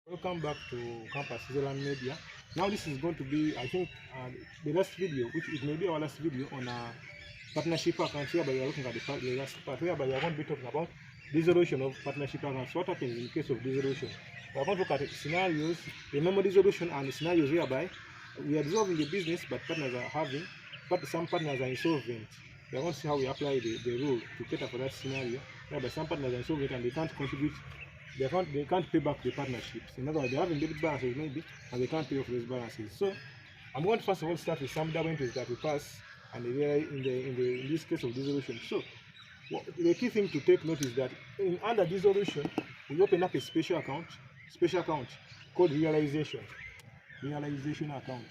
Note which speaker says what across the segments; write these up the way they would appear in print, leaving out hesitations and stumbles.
Speaker 1: Welcome back to Campus Zealand Media. Now this is going to be, I think, the last video, which it may be our last video on a partnership account, whereby we are looking at the last part, whereby we are going to be talking about dissolution of partnership accounts. What happens in case of dissolution? We are going to look at scenarios, remember dissolution and scenarios whereby we are dissolving the business, but partners are having, but some partners are insolvent. We are going to see how we apply the rule to cater for that scenario, whereby some partners are insolvent and they can't contribute. They can't pay back the partnerships. In other words, they have debit balances maybe, and they can't pay off those balances. So I'm going to first of all start with some double entries that we pass, and in this case of dissolution. So the key thing to take note is that under dissolution, we open up a special account called realization account.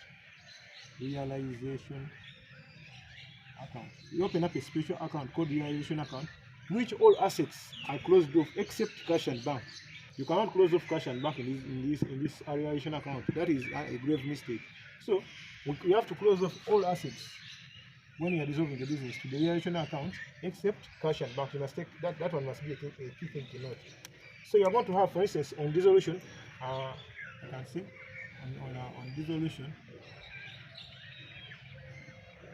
Speaker 1: We open up a special account called realization account, which all assets are closed off except cash and bank. You cannot close off cash and bank in this realization account. That is a grave mistake. So we have to close off all assets when you are dissolving the business to the realization account except cash and bank. You must take that one must be a key thing to note. So you are going to have, for instance, on dissolution, you can see on dissolution.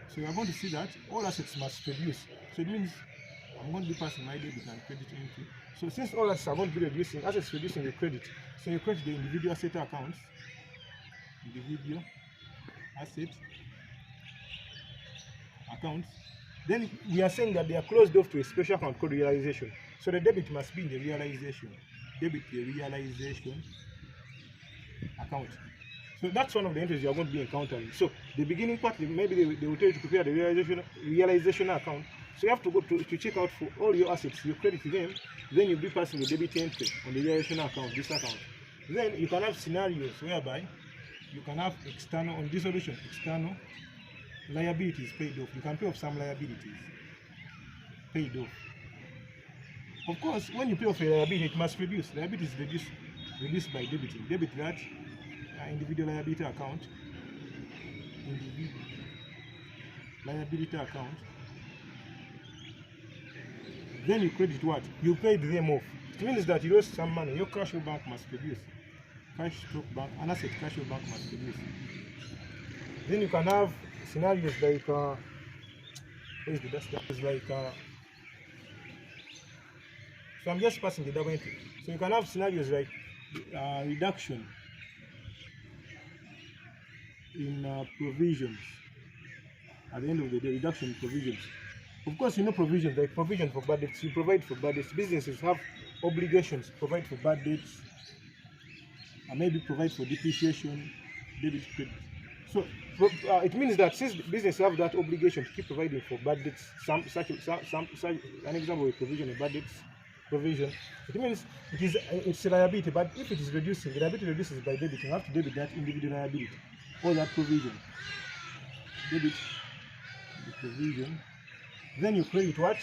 Speaker 1: So you are going to see that all assets must reduce. So it means I'm going to be passing my debit and credit entry. So since all assets are going to be reducing, assets reducing the credit. So you credit the individual asset accounts, Then we are saying that they are closed off to a special account called realization. So the debit must be in the realization. Account. So that's one of the entries you are going to be encountering. So the beginning part, maybe they will tell you to prepare the realization account. So you have to go to check out for all your assets, you credit them, then you'll be passing the debit entry on the realization account, this account. Then you can have scenarios whereby you can have external, on dissolution, external liabilities paid off. You can pay off some liabilities paid off. Of course, when you pay off a liability, it must reduce. Liability is reduced by debiting. Debit that individual liability account, Then you credit what? You paid them off. It means that you lost some money. Your cash flow bank must reduce. An asset cash flow bank must reduce. Then you can have scenarios like so I'm just passing the double entry. So you can have scenarios like reduction in provisions. At the end of the day, reduction in provisions. Of course, you know provisions, like provision for bad debts. You provide for bad debts. Businesses have obligations to provide for bad debts, and maybe provide for depreciation, debit, credit. So it means that since businesses have that obligation to keep providing for bad debts, an example of provision of bad debts provision, it means it's a liability. But if it is reducing, the liability reduces by debit. You have to debit that individual liability or that provision. Debit the provision. Then you credit what?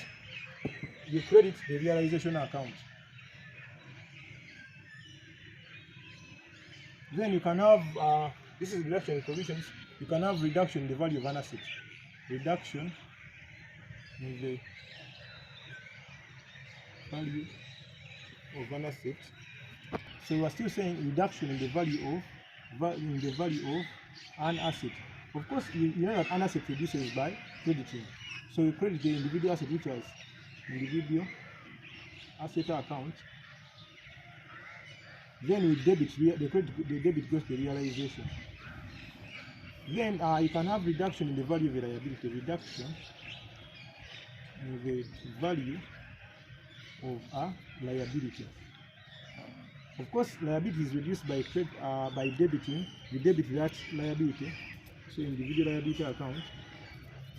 Speaker 1: You credit the realization account. Then you can have, this is reduction in provisions, you can have reduction in the value of an asset. Reduction in the value of an asset. So we are still saying reduction in the value of an asset. Of course, you know that an asset reduces by crediting. So you credit the individual asset, which is individual asset account. Then we debit the debit goes to realization. Then you can have reduction in the value of the liability. Reduction in the value of a liability. Of course, liability is reduced by debiting. We debit that liability. So individual liability account,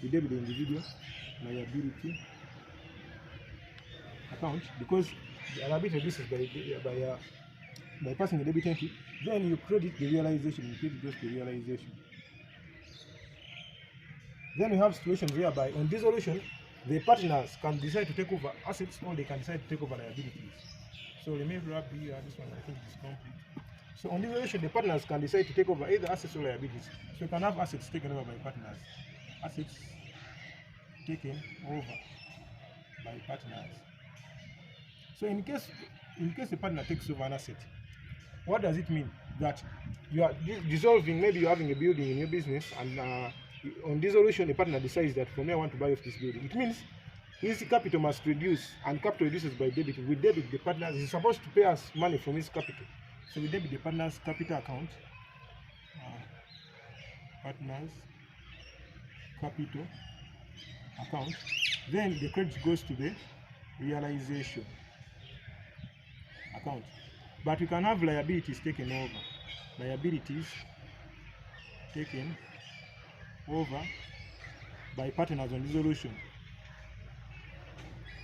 Speaker 1: we debit the individual liability account because the liability reduces by passing the debit entry. Then you credit the realization. You credit goes to realization. Then we have situations whereby on dissolution, the partners can decide to take over assets or they can decide to take over liabilities. So let me wrap here. This one I think is complete. So on dissolution, the partners can decide to take over either assets or liabilities. So you can have assets taken over by partners. Assets taken over by partners. So in case the partner takes over an asset, what does it mean? That you are dissolving, maybe you're having a building in your business, and on dissolution, a partner decides that for me, I want to buy off this building. It means his capital must reduce, and capital reduces by debit. We debit the partner. He's supposed to pay us money from his capital. So we debit the partner's capital account. Partner's capital account. Then the credit goes to the realization account. But we can have liabilities taken over. Liabilities taken over by partners on dissolution.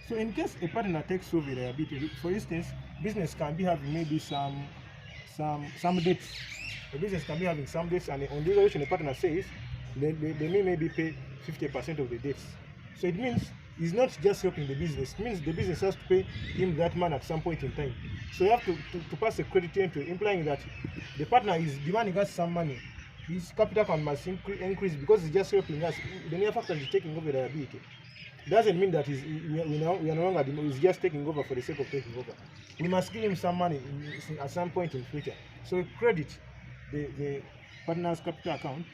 Speaker 1: So in case a partner takes over a liability, for instance, business can be having maybe some debts. The business can be having some debts, and on dissolution, the partner says they may maybe pay 50% of the debts. So it means he's not just helping the business. It means the business has to pay him that money at some point in time. So you have to pass a credit entry, implying that the partner is demanding us some money. His capital account must increase because he's just helping us. The mere fact that he's taking over the liability doesn't mean that we are no longer, he's just taking over for the sake of taking over. We must give him some money at some point in the future. So we credit the partner's capital account.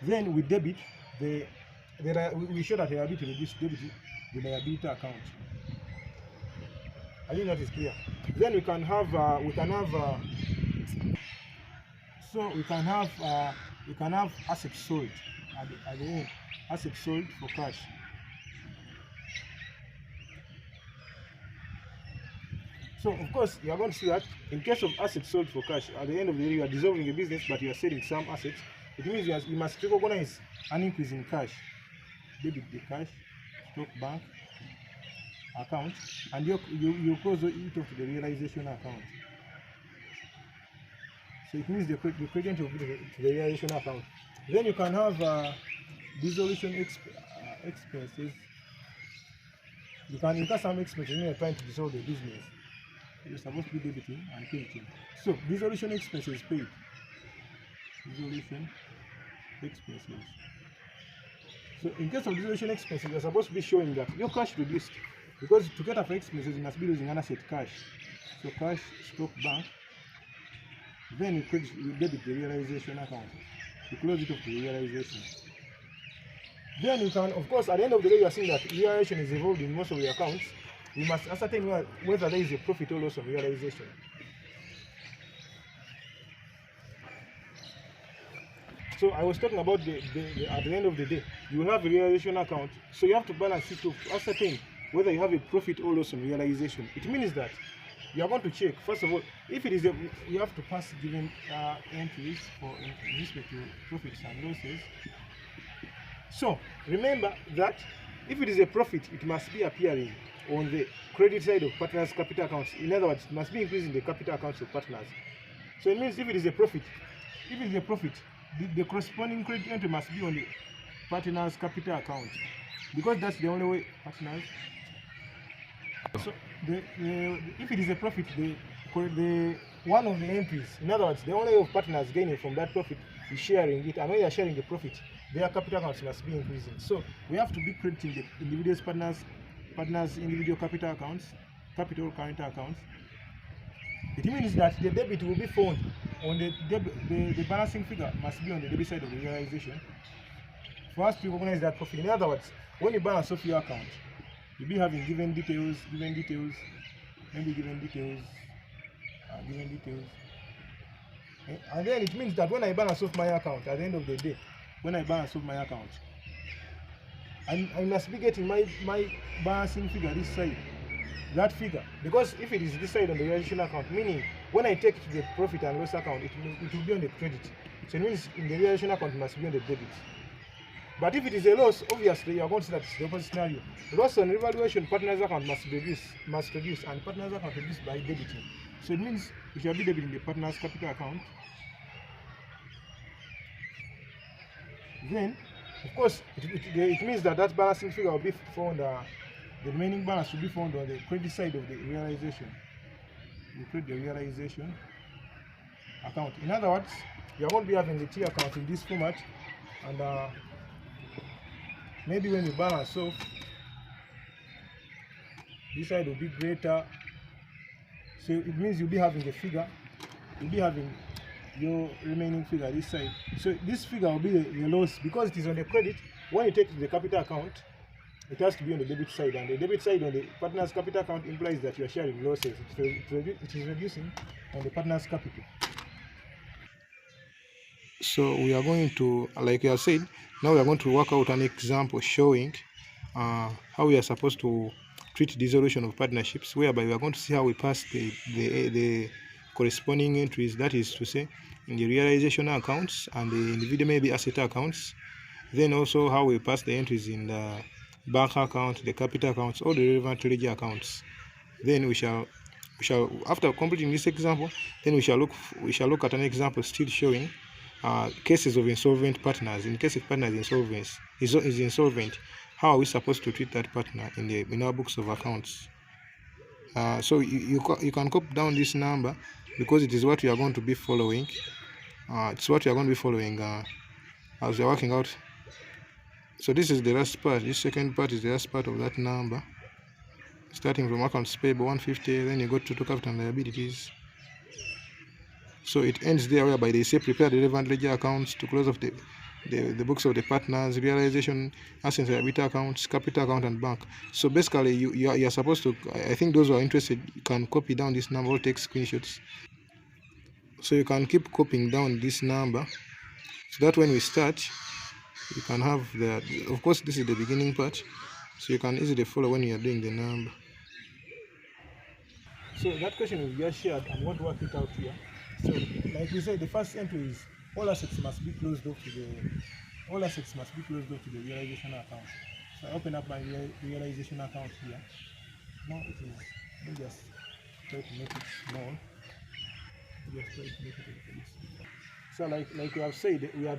Speaker 1: Then we debit we show that the liability reduced, debit the liability account. I think that is clear. Then we can have assets sold at the end. Assets sold for cash. So of course you are going to see that in case of assets sold for cash, at the end of the day you are dissolving a business, but you are selling some assets. It means you must recognize an increase in cash. Debit the cash, stock bank account, and you close it off to the realization account. So it means the credit to the realization account. Then you can have dissolution expenses. You can incur some expenses when you're trying to dissolve the business. You're supposed to be debiting and crediting. So dissolution expenses paid. Dissolution expenses. So in case of dissolution expenses, you're supposed to be showing that your cash reduced, because to get for expenses, you must be losing an asset cash. So cash, stock bank. Then you debit the realization account. You close it off to realization. Then you can, of course, at the end of the day, you are seeing that realization is involved in most of your accounts. You must ascertain whether there is a profit or loss of realization. So I was talking about at the end of the day, you will have a realization account. So you have to balance it to ascertain whether you have a profit or loss on realization. It means that you are going to check, first of all, if it is you have to pass given entries in respect to profits and losses. So remember that if it is a profit, it must be appearing on the credit side of partners' capital accounts. In other words, it must be increasing the capital accounts of partners. So it means if it is a profit, the corresponding credit entry must be on the partners' capital account, because that's the only way partners. So if it is a profit, the one of the entries, in other words, the only way of partners gaining from that profit is sharing it, and when they are sharing the profit, their capital accounts must be increasing. So we have to be crediting the individual partners' individual capital accounts, capital current accounts. It means that the debit will be found on the balancing figure must be on the debit side of the realization for us to recognize that profit. In other words, when you balance off your account, you'll be having given details, maybe given details. And then it means that when I balance off my account at the end of the day, when I balance off my account, I must be getting my balancing figure this side, that figure, because if it is this side on the realization account, meaning when I take it to the profit and loss account, it will be on the credit. So it means in the realization account it must be on the debit. But if it is a loss, obviously you are going to see that it's the opposite scenario. Loss on revaluation, partners account must reduce, and partners account reduced by debiting. So it means we shall be debiting the partners capital account. Then, of course, it means that balancing figure will be found. The remaining balance will be found on the credit side of the realization. You create the realization account. In other words, you are going to be having the T account in this format, and maybe when you balance off, this side will be greater. So it means you'll be having a figure, you'll be having your remaining figure this side. So this figure will be the loss because it is on the credit. When you take to the capital account, it has to be on the debit side, and the debit side on the partner's capital account implies that you are sharing losses. It is reducing on the partner's capital. So we are going to, like I said, now we are going to work out an example showing how we are supposed to treat dissolution of partnerships, whereby we are going to see how we pass the corresponding entries, that is to say, in the realization accounts and the individual maybe asset accounts. Then also how we pass the entries in the bank account, the capital accounts, all the relevant ledger accounts. Then we shall after completing this example, then we shall look at an example still showing cases of insolvent partners. In case if partner is insolvent, how are we supposed to treat that partner in our books of accounts? So you can copy down this number because it is what we are going to be following. It's what we are going to be following as we are working out. So this is the last part. This second part is the last part of that number. Starting from accounts payable 150, then you go to total capital and liabilities. So it ends there, whereby they say prepare the relevant ledger accounts to close off the books of the partners, realization, assets, liability accounts, capital account, and bank. So basically, you are supposed to. I think those who are interested, you can copy down this number or take screenshots. So you can keep copying down this number, so that when we start, you can have the. Of course, this is the beginning part, so you can easily follow when you are doing the number. So that question we just shared, I'm going to work it out here. So, like we said, the first entry is all assets must be closed off to the realization account. So I open up my realization account here. Now it is. Let me just try to make it small. So like we had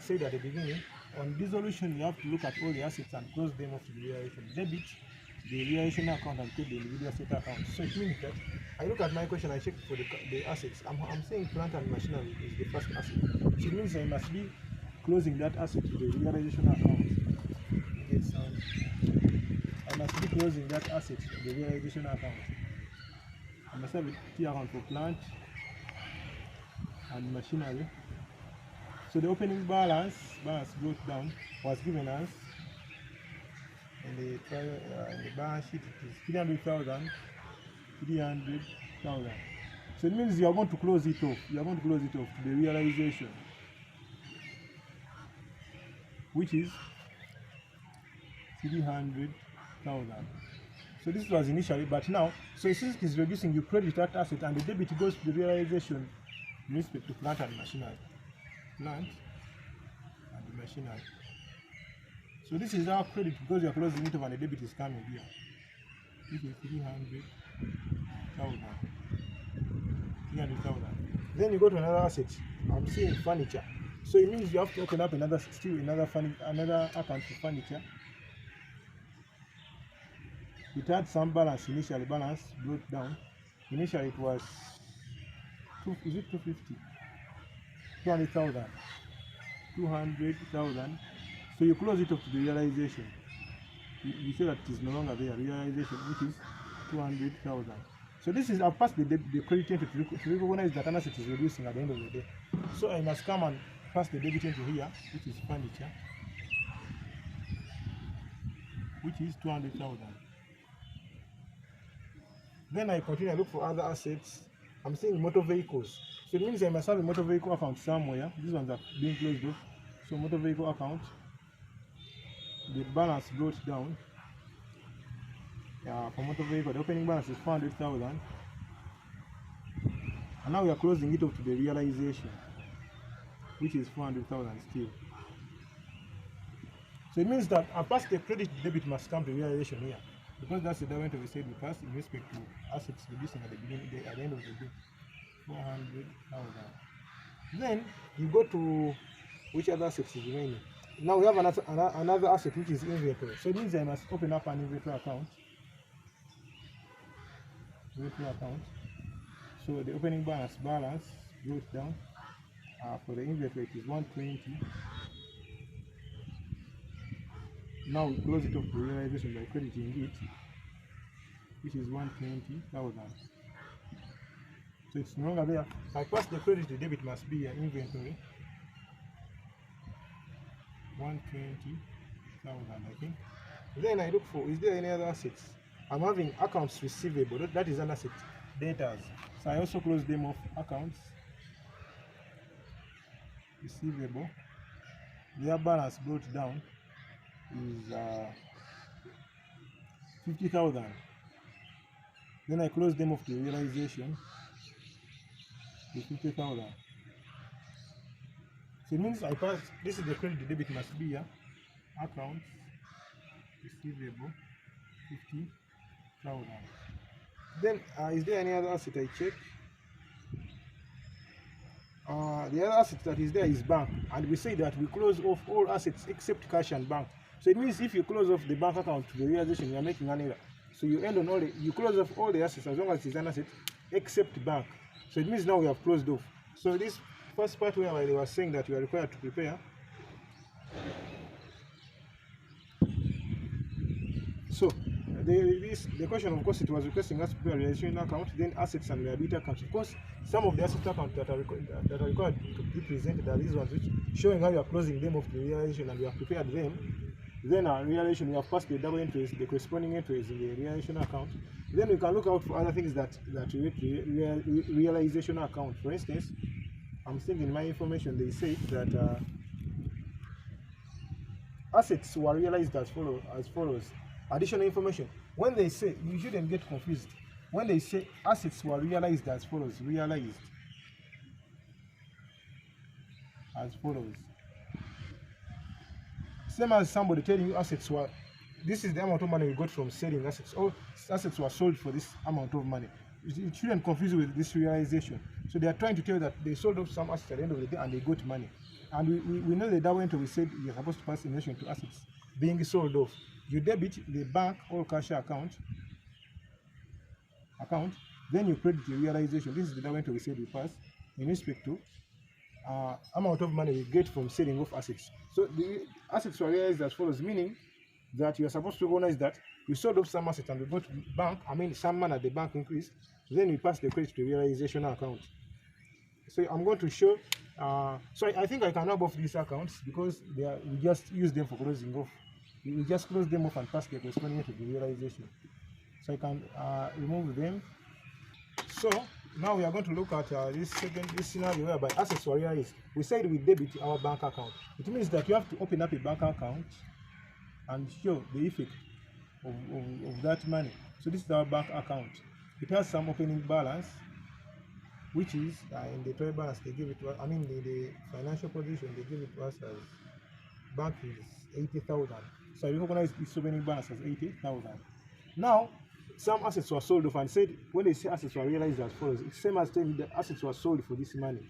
Speaker 1: said at the beginning, on dissolution you have to look at all the assets and close them off to the realization. Debit the realization account and take the individual asset account. So it means that I look at my question, I check for the assets. I'm saying plant and machinery is the first asset. So it means I must be closing that asset to the realization account. I must be closing that asset to the realization account. I must have a T account for plant and machinery. So the opening balance brought down was given as in the balance sheet it is 300,000. So it means you are going to close it off. You are going to close it off to the realization, which is 300,000. So this was initially, but now, so since it is reducing, you credit that asset and the debit goes to the realization in respect to plant and machinery. Plant and the machinery. So this is our credit because you are closing it off and the debit is coming here. This is 300,000. Then you go to another asset. I'm seeing furniture. So it means you have to open up another account for furniture. It had some balance initially, balance brought down. Initially it was 250? 200,000. 200,000. So you close it up to the realization. You say that it is no longer there. Realization, which is 200,000. So this is, I've passed the credit entry to recognize that an asset is reducing at the end of the day. So I must come and pass the debit entry here, which is furniture, which is 200,000. Then I continue, I look for other assets. I'm seeing motor vehicles. So it means I must have a motor vehicle account somewhere. These ones are being closed off. So motor vehicle account, the balance brought down. For motor vehicle, the opening balance is 400,000. And now we are closing it off to the realization, which is 400,000 still. So it means that past the credit debit must come to realization here, because that's the document we said we passed in respect to assets reducing at the beginning, at the end of the day, 400,000. Then you go to which other assets is remaining. Now we have another asset which is inventory. So it means I must open up an inventory account. So the opening balance goes down. For the inventory it is 120. Now we close it off to realization by crediting it. which is 120,000. So it's no longer there. I pass the credit to debit must be an inventory. 120,000, I think. Then I look for, is there any other assets? I'm having accounts receivable, that is an asset. Debtors. So I also close them off. Accounts receivable. Their balance brought down is 50,000. Then I close them off the realization with 50,000. So it means I pass, this is the credit, the debit must be here. Accounts receivable 50,000. Then is there any other asset I check? The other asset that is there is bank, and we say that we close off all assets except cash and bank. So it means if you close off the bank account to the realization, you are making an error. So you end on all you close off all the assets as long as it's an asset except bank. So it means now we have closed off. So this first part where they were saying that you are required to prepare. So the question, of course, it was requesting us to prepare a realization account, then assets and liability accounts. Of course, some of the asset accounts that are required to be presented are these ones, which showing how you are closing them off the realization and you have prepared them. Then our realization, we have passed the double entries, the corresponding entries in the realization account. Then we can look out for other things that relate to realization account. For instance, I'm seeing in my information they say that assets were realized as follows. Additional information. When they say, you shouldn't get confused. When they say assets were realized as follows, same as somebody telling you assets were, this is the amount of money we got from selling assets. All assets were sold for this amount of money. It shouldn't confuse you with this realization. So they are trying to tell you that they sold off some assets at the end of the day and they got money. And we know the double entry we said you're supposed to pass in relation to assets being sold off. You debit the bank or cash account, then you credit the realization. This is the double entry we said we pass in respect to amount of money we get from selling off assets. So the assets were realized as follows, meaning that you are supposed to recognize that we sold off some assets and we got some money at the bank increased. So then we pass the credit to the realization account. So I'm going to show. So I think I can rub off these accounts because we just use them for closing off. We just close them off and pass the corresponding to the realization. So I can remove them. So now we are going to look at this scenario whereby assets were realized. We said we debit our bank account. It means that you have to open up a bank account and show the effect of that money. So this is our bank account. It has some opening balance, which is in the trade balance they give it to us. I mean the financial position they give it to us as bank is 80,000. So I recognize its opening balance as 80,000. Now some assets were sold off and said when they say assets were realized as follows, it's same as telling the assets were sold for this money.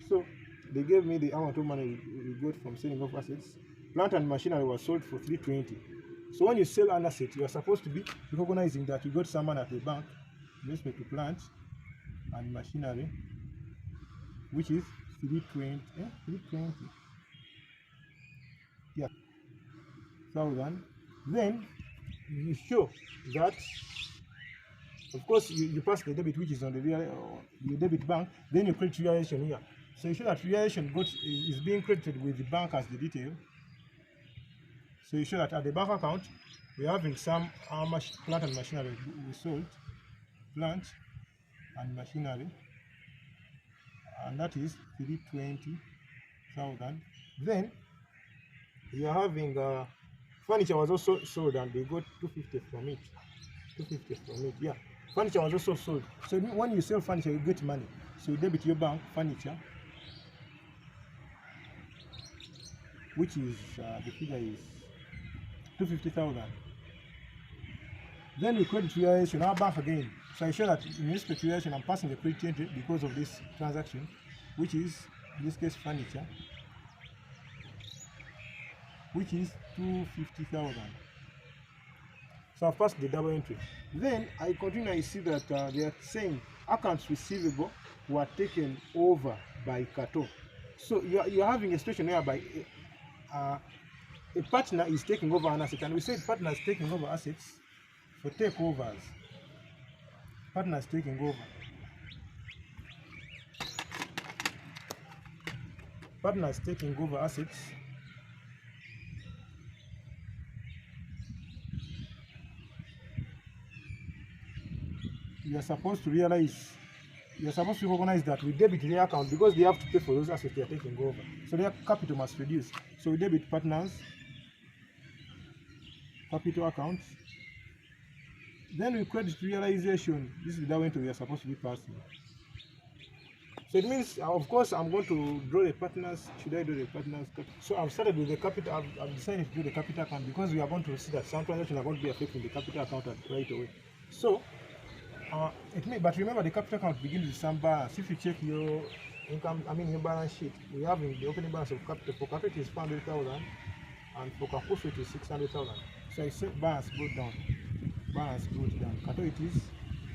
Speaker 1: So they gave me the amount of money we got from selling off assets. Plant and machinery was sold for 320. So when you sell an asset, you are supposed to be recognizing that you got some money at the bank in respect to plant and machinery, which is 320. 320. Yeah. 1,000. Then you show that, of course, you pass the debit, which is on the debit bank. Then you create realization here. So you show that realization is being credited with the bank as the detail. So you show that at the bank account, we're having some plant and machinery we sold, plant and machinery, and that is 320,000. Then you are having furniture was also sold and they got 250 from it. 250 from it, yeah. Furniture was also sold. So when you sell furniture, you get money. So you debit your bank furniture, which is the figure is 250,000. Then we credit realization, our bank again. So I show that in respect to realization, I'm passing the credit entry because of this transaction, which is in this case furniture, which is 250,000. So I've passed the double entry. Then I continue, I see that they are saying accounts receivable were taken over by Kato. So you're having a situation whereby a partner is taking over an asset, and we said partners taking over assets for takeovers. partners taking over. Partners taking over assets. You're supposed to recognize that we debit their account because they have to pay for those assets they are taking over. So their capital must reduce. So we debit partners, capital accounts. Then we credit realization. This is the way we are supposed to be passing. So it means, of course, I'm going to draw the partners. Should I do the partners? So I've started with the capital. I've decided to do the capital account because we are going to see that some transactions are going to be affecting the capital account right away. So but remember, the capital account begins with some balance. If you check your income, your balance sheet, we have in the opening balance of capital. For capital it is 400,000, and for Kakusu it is 600,000. So I said balance goes down. Balance goes down. Kato it is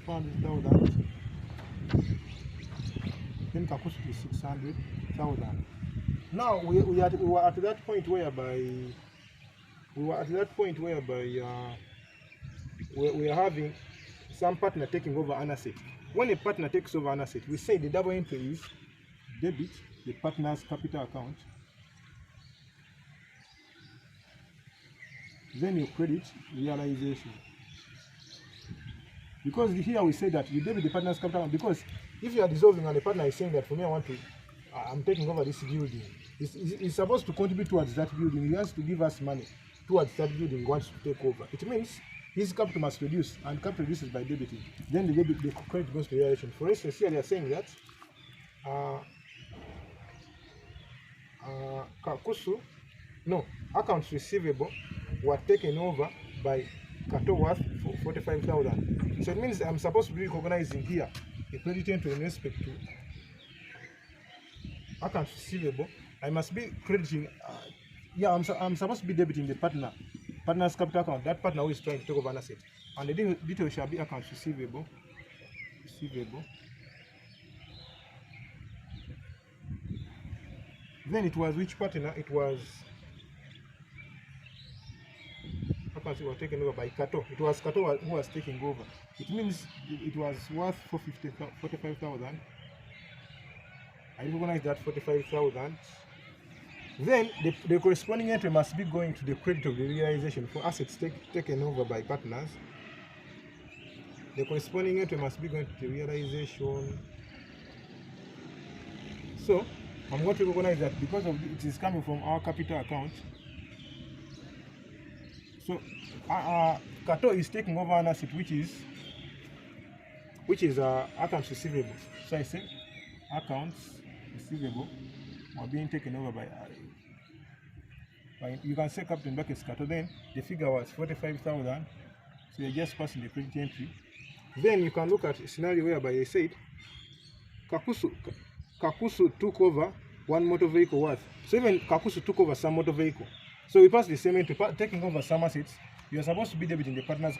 Speaker 1: 400,000. Then Kakusu is 600,000. Now we were at that point whereby we are having some partner taking over an asset. When a partner takes over an asset, we say the double entry is debit the partner's capital account, then you credit realization. Because here we say that you debit the partner's capital account, because if you are dissolving and the partner is saying that for me I'm taking over this building, he's supposed to contribute towards that building. He has to give us money towards that building he wants to take over. It means his capital must reduce, and capital reduces by debiting. Then the credit goes to realization. For instance, here they are saying that accounts receivable were taken over by Kato worth 45,000. So it means I'm supposed to be recognizing here a credit entry in respect to accounts receivable. I must be crediting. I'm supposed to be debiting the partner's capital account, that partner who is trying to take over an asset, and the detail shall be accounts receivable. Then it was which partner? It was accounts were taken over by Kato. It was Kato who was taking over. It means it was worth 45,000. I recognize that 45,000. Then the corresponding entry must be going to the credit of the realization for assets taken over by partners. The corresponding entry must be going to the realization. So I'm going to recognize that because of it is coming from our capital account. So Kato is taking over an asset which is accounts receivable. So I say accounts receivable are being taken over by you can say capital in brackets Kato. Then the figure was 45,000. So you're just passing the credit entry. Then you can look at a scenario whereby they said Kakusu took over one motor vehicle worth. So even Kakusu took over some motor vehicle. So we pass the same entry, taking over some assets. You are supposed to be debiting the partner's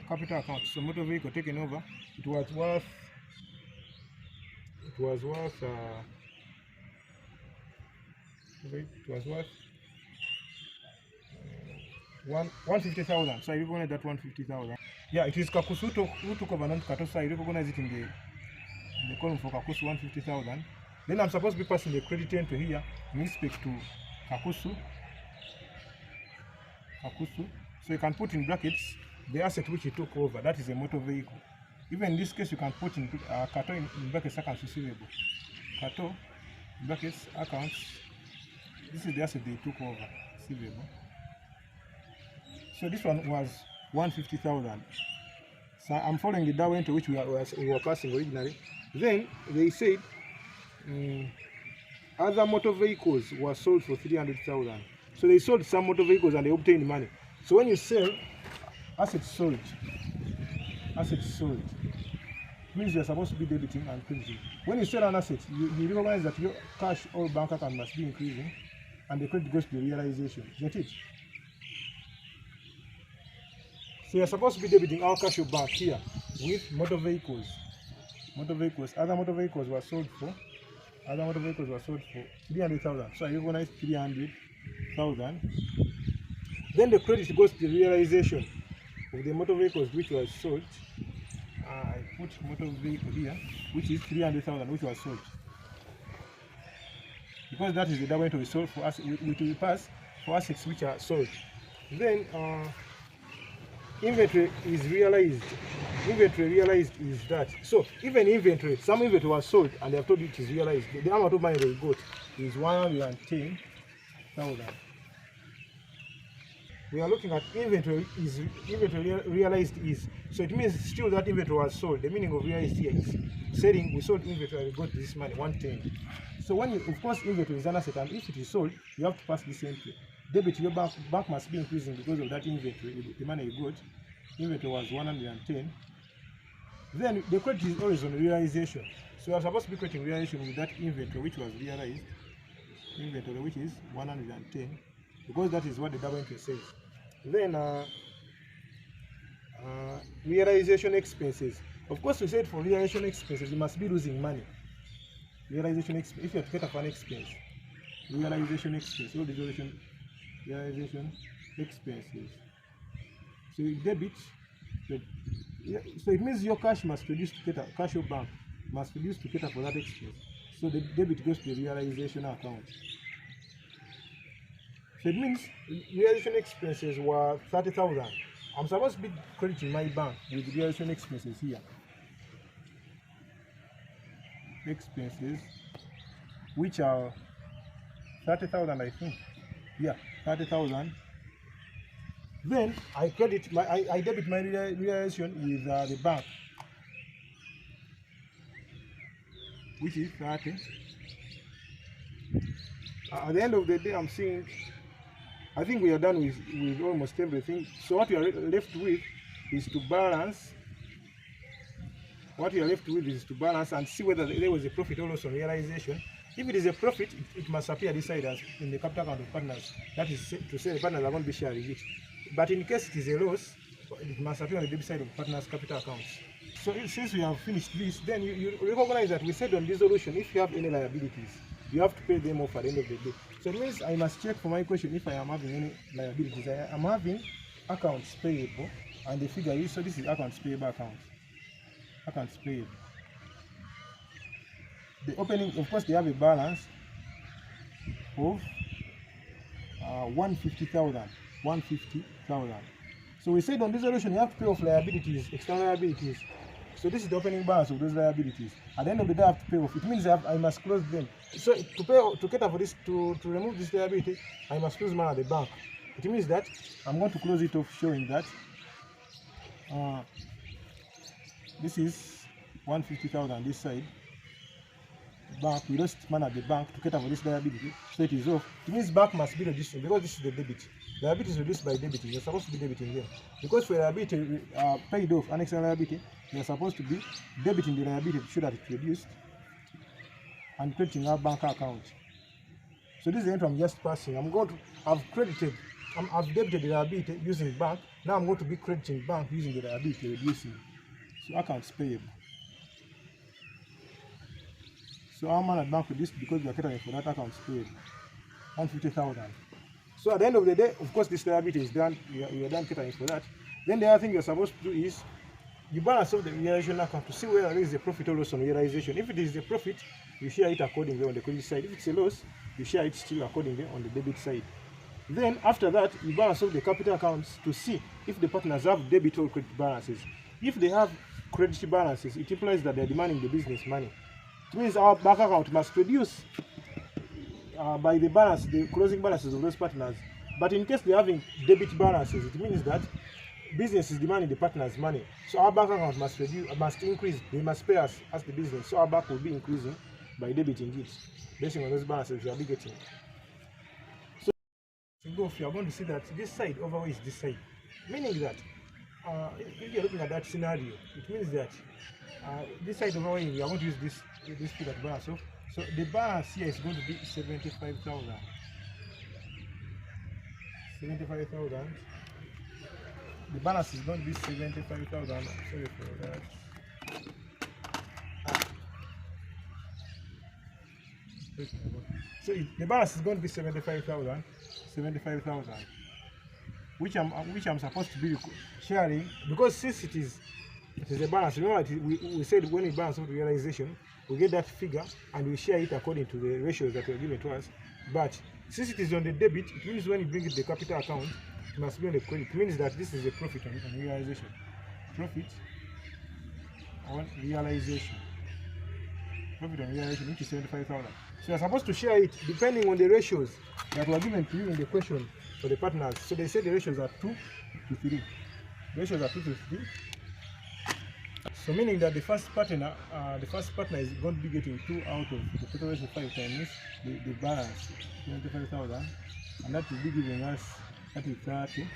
Speaker 1: capital account. So motor vehicle taken over, it was worth 150,000. So I recognize that 150,000. Yeah, it is Kakusu who took over, not Kato. So I recognize it in the column for Kakusu 150,000. Then I'm supposed to be passing the credit entry here in respect to Kakusu. So you can put in brackets the asset which he took over. That is a motor vehicle. Even in this case, you can put in Kato in brackets accounts receivable. Kato brackets accounts. This is the asset they took over, receivable. So this one was 150,000. So I'm following the down into which we were passing originally. Then they said other motor vehicles were sold for 300,000. So they sold some motor vehicles and they obtained money. So when you sell assets sold, means you're supposed to be debiting and crediting. When you sell an asset, you recognize that your cash or bank account must be increasing, and the credit goes to the realization. Get it? So you're supposed to be debiting our cash or bank here with motor vehicles. Other motor vehicles were sold for 300,000. So I recognize 300,000. Then the credit goes to the realization of the motor vehicles which was sold, I put motor vehicle here, which is 300,000, which was sold. Because that is the double entry we sold for us, which will pass for assets which are sold. Then inventory is realized. Inventory realized is that. So even inventory, some inventory was sold and they have told you it is realized. The amount of money they got is 110,000. We are looking at inventory realized is. So it means still that inventory was sold. The meaning of realized here is selling. We sold inventory and we got this money 110. So when you, of course, inventory is an asset, and if it is sold, you have to pass this entry. Debit your bank must be increasing because of that inventory. The money you got, inventory was 110. Then the credit is always on realization. So you are supposed to be creating realization with that inventory which was realized. Inventory which is 110, because that is what the double entry says. Then realization expenses. Of course, we said for realization expenses, you must be losing money. Realization expense, if you have to get up an expense, realization expense, all the realization expenses. So you debit, so it means your cash must produce to cater, cash your bank must produce to cater for that expense. So the debit goes to the realization account. So it means realization expenses were 30,000. I'm supposed to be crediting my bank with realization expenses here. Expenses, which are 30,000, I think. Yeah, 30,000. Then I credit my, I debit my realization with the bank, which is 30. At the end of the day, I'm seeing, I think we are done with almost everything. So what we are left with is to balance. What we are left with is to balance and see whether there was a profit or loss on realization. If it is a profit, it must appear this side as in the capital account of partners. That is to say the partners are going to be sharing it. But in case it is a loss, it must appear on the debit side of partners' capital accounts. So since we have finished this, then you recognize that we said on dissolution, if you have any liabilities, you have to pay them off at the end of the day. So it means I must check for my question if I am having any liabilities. I am having accounts payable, and the figure is, so this is accounts payable account. Accounts payable. The opening, of course, they have a balance of 150,000. 150,000. So we said on dissolution, you have to pay off liabilities, external liabilities. So this is the opening balance of those liabilities. At the end of the day, I have to pay off. It means I must close them. So to cater for this, to remove this liability, I must close money at the bank. It means that I'm going to close it off, showing that this is 150,000 this side. Bank, we lost money at the bank to cater for this liability, so it is off. It means bank must be reducing, because this is the debit. Liability is reduced by debiting. You're supposed to be debiting them. Because for liability paid off, an extra liability, you're supposed to be debiting the liability to show that it's reduced and crediting our bank account. So this is the entry I'm just passing. I'm going to have credited, I've debited the liability using bank. Now I'm going to be crediting bank using the liability reducing. So accounts payable. So our man at bank reduced because we are catering for that accounts payable, 150,000. So at the end of the day, of course, this liability is done. We are done catering for that. Then the other thing you're supposed to do is you balance off the realization account to see whether there is a profit or loss on realization. If it is a profit, you share it accordingly on the credit side. If it's a loss, you share it still accordingly on the debit side. Then after that, you balance off the capital accounts to see if the partners have debit or credit balances. If they have credit balances, it implies that they're demanding the business money. It means our bank account must produce by the balance, the closing balances of those partners. But in case they're having debit balances, it means that business is demanding the partners' money. So our bank account must reduce, must increase. They must pay us as the business. So our bank will be increasing by debiting it, based on those balances we are getting. So if you are going to see that this side overweighs this side, meaning that if you're looking at that scenario, it means that this side overweighing, we are going to use this figure to balance off. So the balance here is going to be 75,000. 75,000. The balance is going to be 75,000. Sorry for that. So the balance is going to be 75,000. 75,000. Which I'm supposed to be sharing, because since it is It is a balance. Remember, we said when we balance off the realization, we get that figure and we share it according to the ratios that were given to us. But since it is on the debit, it means when you bring it to the capital account, it must be on the credit. It means that this is a profit on realization. Profit on realization. Profit on realization, which is 75,000. So you're supposed to share it depending on the ratios that were given to you in the question for the partners. So they say the ratios are 2 to 3. The ratios are 2 to 3. So meaning that the first partner is going to be getting 2 out of the total ratio 5 times the balance 25,000, and that will be giving us 30,000.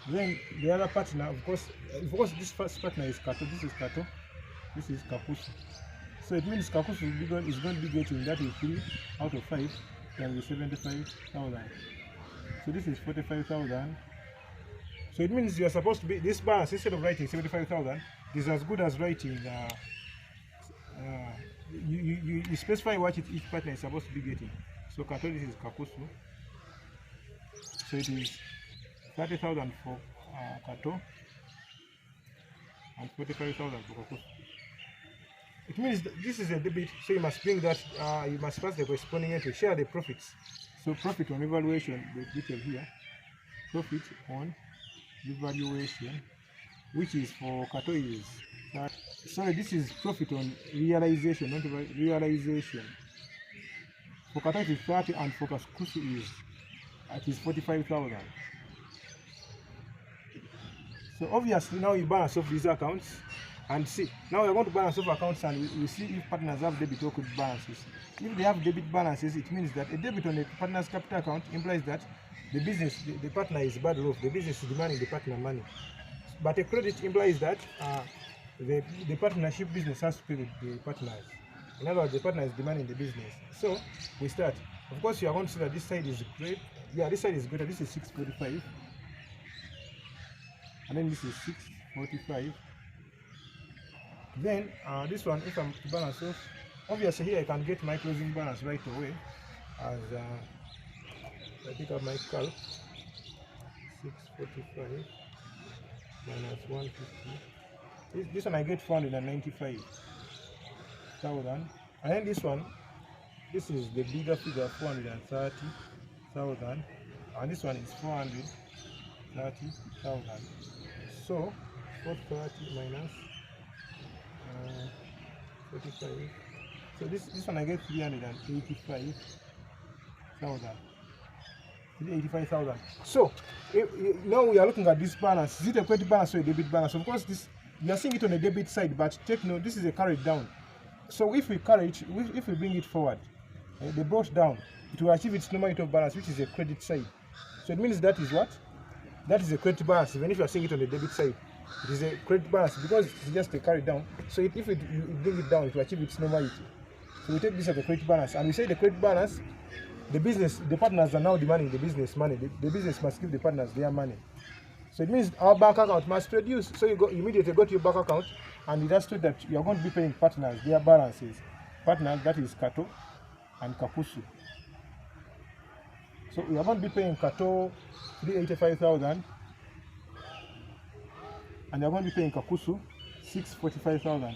Speaker 1: Then the other partner, of course, this first partner is Kato. This is Kato. This is Kakusu. So it means Kakusu is going to be getting 3 out of 5 times 75,000. So this is 45,000. So it means you are supposed to be this balance, instead of writing 75,000, is as good as writing. You specify what each partner is supposed to be getting. So Kato, this is Kakusu. So it is 30,000 for Kato and 45,000 for Kakusu. It means that this is a debit, so you must bring that. You must pass the corresponding entry, share the profits. So profit on evaluation, the detail here. Profit on evaluation, which is for Kato is that. Sorry, this is profit on realization, not realization. For Kato it is 30, and for Kakusu is 45,000. So obviously now you balance off these accounts and see. Now we're going to balance off accounts and we see if partners have debit or credit balances. If they have debit balances, it means that a debit on the partner's capital account implies that the partner is bad off. The business is demanding the partner money. But a credit implies that the partnership business has to pay the partners. In other words, the partner is demanding the business. So we start. Of course, you are going to see that this side is great. Yeah, this side is greater. This is 645. And then this is 645. Then this one, if I'm to balance off, obviously here I can get my closing balance right away. As I pick up my calc, 645 minus 150. This one I get 495,000. And then this one, this is the bigger figure, 430,000. And this one is 430,000. So 430 minus 45. So this one I get 385,000. 385,000. So now we are looking at this balance. Is it a credit balance or a debit balance? Of course, this you are seeing it on the debit side, but take note, this is a carried down. So if we carry it, if we bring it forward, they brought down, it will achieve its normal rate of balance, which is a credit side. So it means that is what? That is a credit balance. Even if you are seeing it on the debit side, it is a credit balance because it's just a carry down. So if you bring it down, it will achieve its normality. So we take this as a credit balance, and we say the credit balance, the partners are now demanding the business money. The business must give the partners their money. So it means our bank account must reduce. So you immediately go to your bank account, and it has to that you are going to be paying partners their balances. Partners, that is Kato and Kakusu. So we are going to be paying Kato 385,000, and you are going to be paying Kakusu 645,000.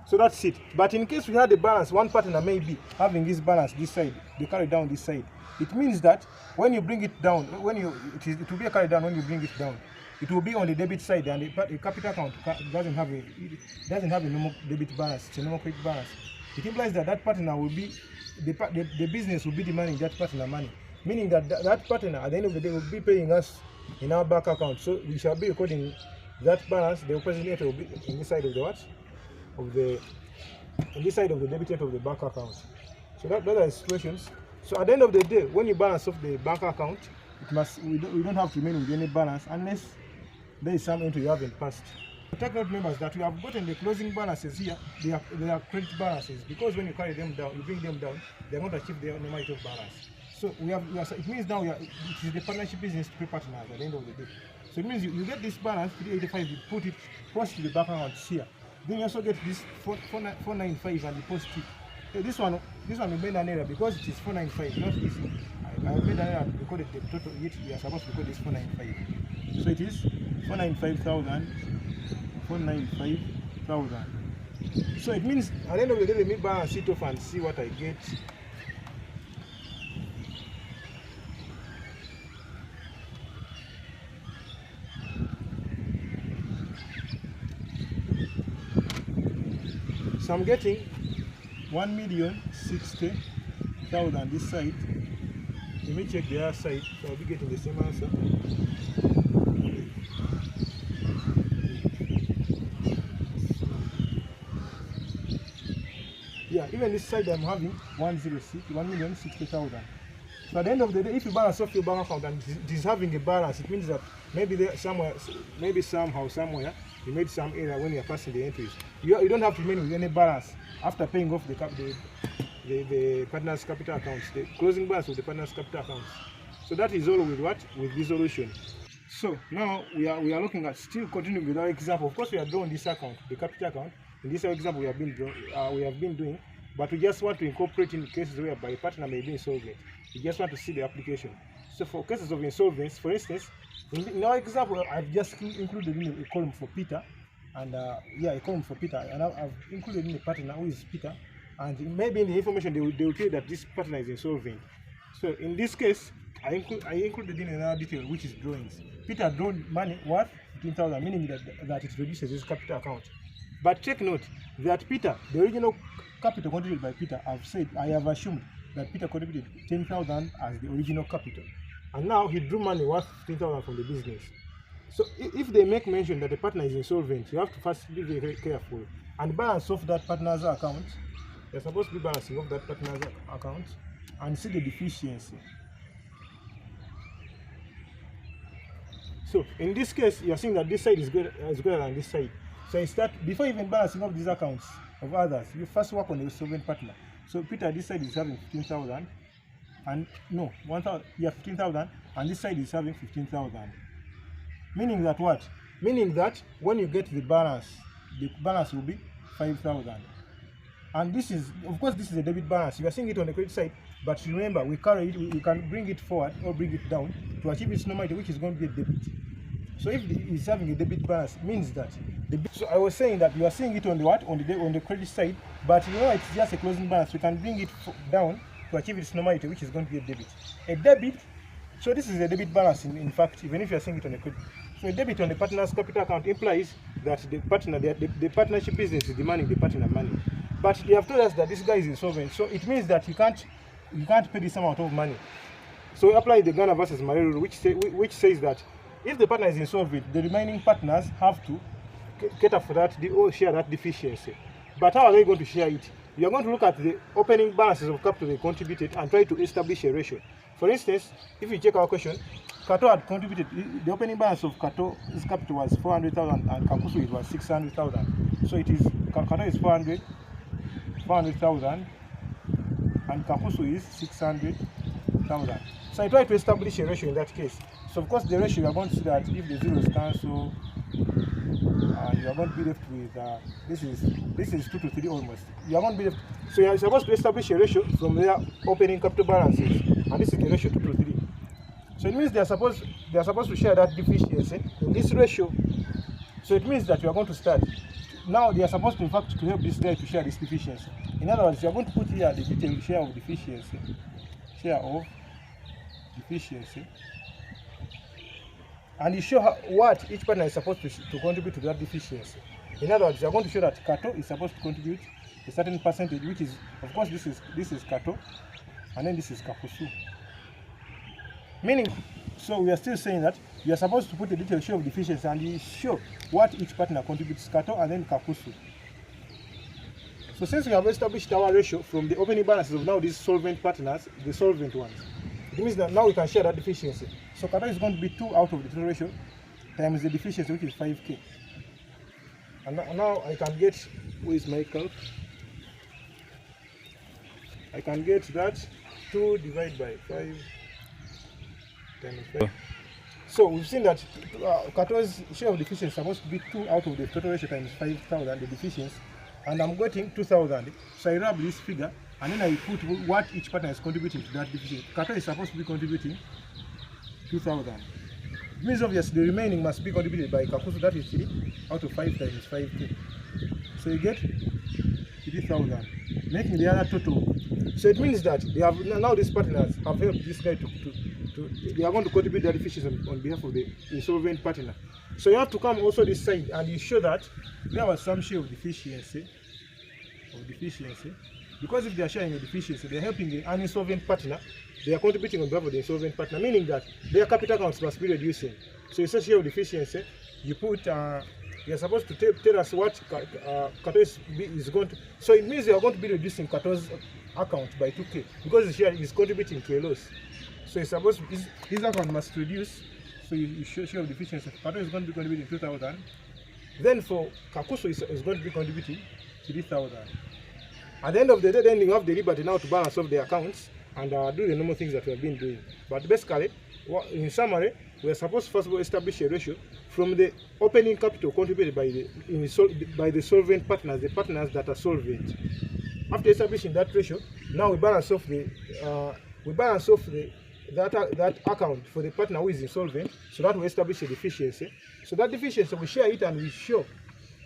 Speaker 1: So that's it. But in case we had a balance, one partner may be having this balance this side, they carry down this side. It means that when you bring it down, it will be a carry down when you bring it down. It will be on the debit side, and the capital account doesn't have a normal debit balance. It's a normal credit balance. It implies that that partner will be the business will be demanding that partner money, meaning that that partner at the end of the day will be paying us in our bank account. So we shall be recording that balance. The opposite will be on this side of the what? On this side of the debit of the bank account. So those are the situations. So at the end of the day, when you balance off the bank account, we don't have to remain with any balance unless there is some entry you haven't passed. Take note, members, that we have gotten the closing balances here. They are credit balances, because when you carry them down, you bring them down, they are going to achieve their normal rate of balance. So it means now it is the partnership business to pay partners at the end of the day. So it means you get this balance 385, you put it close to the bank account here. Then you also get this 495 and deposit it. This one we made an error because it is 495, not this. I made an error because the total, yet you are supposed to record this 495. So it is 495,000, 495,000. So it means at the end of the day, let me balance it off and see what I get. So I'm getting 1,060,000 this side. Let me check the other side, so I'll be getting the same answer. Yeah, even this side I'm having 1,060,000. So at the end of the day, if you balance off your bank account and it is having a balance, it means that maybe there somewhere, maybe somehow, somewhere, you made some error when you're passing the entries. You don't have to remain with any balance after paying off the partner's capital accounts, the closing balance of the partner's capital accounts. So that is all with what? With dissolution. So now we are looking at still continuing with our example. Of course, we are drawing this account, the capital account. In this example, we have been doing, but we just want to incorporate in cases whereby a partner may be insolvent. We just want to see the application. So for cases of insolvency, for instance, in our example, I've just included in a column for Peter, and a column for Peter, and I've included in a partner who is Peter, and maybe in the information they will tell you that this partner is insolvent. So in this case, I included in another detail, which is drawings. Peter drew money worth 15,000, meaning that it reduces his capital account. But take note that Peter, the original capital contributed by Peter, I have assumed that Peter contributed 10,000 as the original capital. And now he drew money worth 15,000 from the business. So if they make mention that the partner is insolvent, you have to first be very careful and balance off that partner's account. You're supposed to be balancing off that partner's account and see the deficiency. So in this case, you're seeing that this side is greater than this side. So before even balancing off these accounts of others, you first work on the solvent partner. So Peter, this side is having 15,000, and no, 1,000, yeah, 15,000, and this side is having 15,000. Meaning that what? Meaning that when you get the balance will be 5,000. And this is, of course, this is a debit balance. You are seeing it on the credit side, but remember, we carry it, we can bring it forward or bring it down to achieve its normality, which is going to be a debit. So if it's having a debit balance, it means that so I was saying that you are seeing it on the what? On the credit side, but you know it's just a closing balance. We can bring it down to achieve its normality, which is going to be a debit. A debit, so this is a debit balance in fact, even if you are seeing it on the credit. So a debit on the partner's capital account implies that the partnership business is demanding the partner money. But they have told us that this guy is insolvent, so it means that you can't pay this amount of money. So we apply the Ghana versus Mare rule, which says that if the partner is insolvent, the remaining partners have to cater for that, or share that deficiency. But how are they going to share it? You are going to look at the opening balances of capital they contributed and try to establish a ratio. For instance, if you check our question, Kato had contributed, the opening balance of Kato's capital was 400,000 and Kakusu it was 600,000. So it is, Kato is 400,000 and Kakusu is 600,000. So I try to establish a ratio in that case. So of course the ratio, you are going to see that if the zeros cancel, you are going to be left with this is 2 to 3 almost. You are going to be left. So you are supposed to establish a ratio from their opening capital balances, and this is the ratio 2 to 3. So it means they are supposed to share that deficiency in this ratio. So it means that you are going to start. Now they are supposed to, in fact, to help this guy to share this deficiency. In other words, you are going to put here the detailed share of deficiency. Share of deficiency. And you show what each partner is supposed to contribute to that deficiency. In other words, you are going to show that Kato is supposed to contribute a certain percentage, which is, of course, this is Kato, and then this is Kakusu. Meaning, so we are still saying that you are supposed to put a detailed share of deficiency and you show what each partner contributes, Kato and then Kakusu. So since we have established our ratio from the opening balances of now these solvent partners, the solvent ones, it means that now we can share that deficiency. So Kato is going to be 2 out of the total ratio times the deficiency, which is 5K. And now I can get, where is my calc? I can get that 2 divided by 5 times 5. So we've seen that Kato's share of deficiency is supposed to be 2 out of the total ratio times 5,000, the deficiency. And I'm getting 2,000. So I rub this figure and then I put what each partner is contributing to that deficiency. Kato is supposed to be contributing 2,000. It means obviously the remaining must be contributed by Kakusu, that is 3 out of 5 times 5k. So you get 3,000, making the other total. So it means that they have now these partners have helped this guy to they are going to contribute their deficiency on behalf of the insolvent partner. So you have to come also this side and you show that there was some share of deficiency. Because if they are sharing a deficiency, they are helping the insolvent partner, they are contributing on behalf of the insolvent partner, meaning that their capital accounts must be reducing. So you say share of deficiency, you put, you're supposed to tell us what Kato is going to, so it means they are going to be reducing Kato's account by 2k, because the share is contributing to a loss. So it's supposed to, his account must reduce, so you show share of deficiency. Kato is going to be contributing 2,000. Then for Kakusu is going to be contributing 3,000. At the end of the day, then you have the liberty now to balance off the accounts and do the normal things that we have been doing. But basically, in summary, we are supposed to first of all establish a ratio from the opening capital contributed by the solvent partners, the partners that are solvent. After establishing that ratio, now we balance off that account for the partner who is insolvent, so that we establish a deficiency. So that deficiency, we share it and we show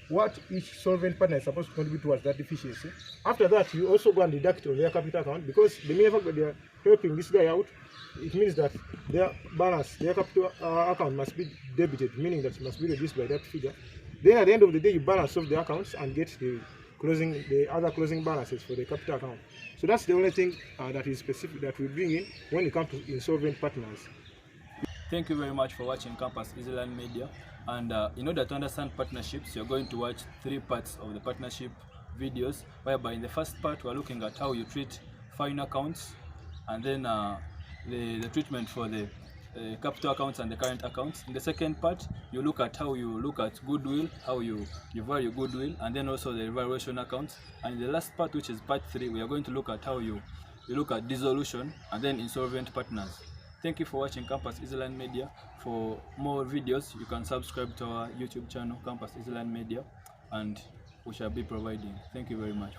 Speaker 1: what each solvent partner is supposed to contribute towards that deficiency. After that, you also go and deduct on their capital account, because the mere fact that they are helping this guy out, it means that their balance, their capital account must be debited, meaning that it must be reduced by that figure. Then at the end of the day, you balance off the accounts and get the other closing balances for the capital account. So that's the only thing that is specific that we bring in when it comes to insolvent partners.
Speaker 2: Thank you very much for watching Campus Easyland Media. And in order to understand partnerships, you're going to watch 3 parts of the partnership videos, whereby in the first part we're looking at how you treat fine accounts, and then the treatment for the capital accounts and the current accounts. In the second part, you look at how you look at goodwill, how you value goodwill, and then also the revaluation accounts. And in the last part, which is part 3, we are going to look at how you look at dissolution and then insolvent partners. Thank you for watching Campus Easyland Media. For more videos, you can subscribe to our YouTube channel, Campus Easyland Media, and we shall be providing. Thank you very much.